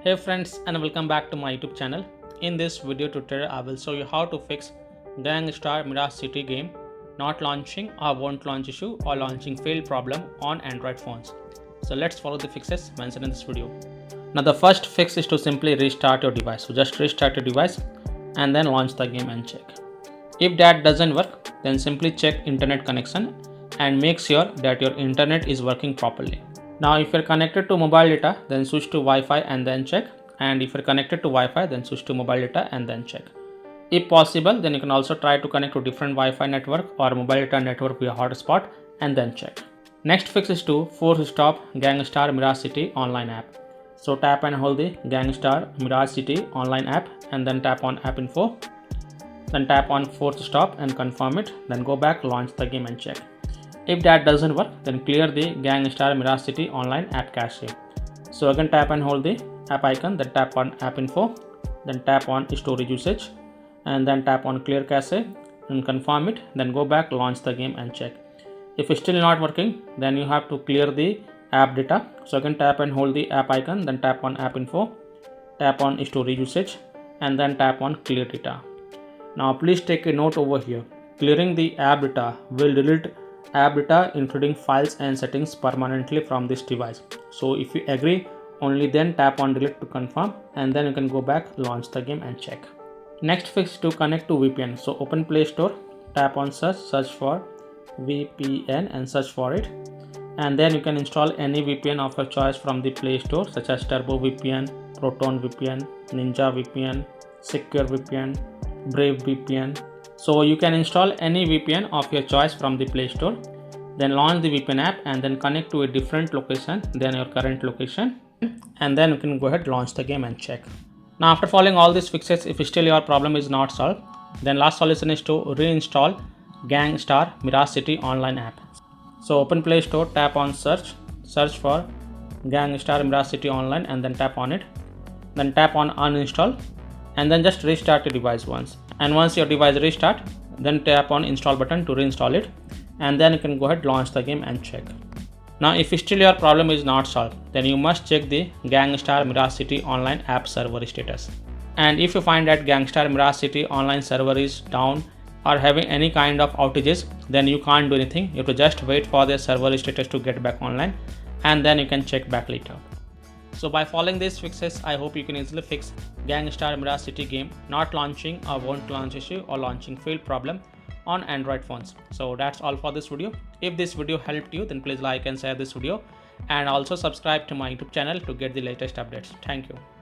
Hey friends, and welcome back to my YouTube channel. In this video tutorial I will show you how to fix Gangstar Mirage City game not launching or won't launch issue or launching failed problem on Android phones. So let's follow the fixes mentioned in this video. Now the first fix is to simply restart your device. So just restart your device and then launch the game and check. If that doesn't work, then simply check internet connection and make sure that your internet is working properly. Now if you're connected to mobile data, then switch to Wi-Fi and then check, and if you're connected to Wi-Fi, then switch to mobile data and then check. If possible, then you can also try to connect to different Wi-Fi network or mobile data network via hotspot and then check. Next fix is to force stop Gangstar Mirage City online app. So tap and hold the Gangstar Mirage City online app and then tap on app info. Then tap on force stop and confirm it, then go back, launch the game and check. If that doesn't work, then clear the Gangstar Mirage City online app cache. So again tap and hold the app icon, then tap on app info, then tap on storage usage and then tap on clear cache and confirm it, then go back, launch the game and check. If it's still not working, then you have to clear the app data. So again tap and hold the app icon, then tap on app info, tap on storage usage and then tap on clear data. Now please take a note over here. Clearing the app data will delete app data including files and settings permanently from this device. So if you agree, only then tap on delete to confirm and then you can go back, launch the game and check. Next fix to connect to VPN. So open Play Store, tap on search for VPN and search for it, and then you can install any VPN of your choice from the Play Store such as Turbo VPN, Proton VPN, Ninja VPN, Secure VPN, Brave VPN. So you can install any VPN of your choice from the Play Store, then launch the VPN app and then connect to a different location than your current location, and then you can go ahead, launch the game and check. Now after following all these fixes, if still your problem is not solved, then last solution is to reinstall Gangstar Mirage City online app. So open Play Store, tap on search for Gangstar Mirage City online and then tap on it, then tap on uninstall and then just restart your device once. And once your device restart, then tap on install button to reinstall it and then you can go ahead, launch the game and check. Now if still your problem is not solved, then you must check the Gangstar Mirage City online app server status. And if you find that Gangstar Mirage City online server is down or having any kind of outages, then you can't do anything. You have to just wait for the server status to get back online and then you can check back later. So by following these fixes, I hope you can easily fix Gangstar Mirage City game not launching or won't launch issue or launching failed problem on Android phones. So that's all for this video. If this video helped you, then please like and share this video and also subscribe to my YouTube channel to get the latest updates. Thank you.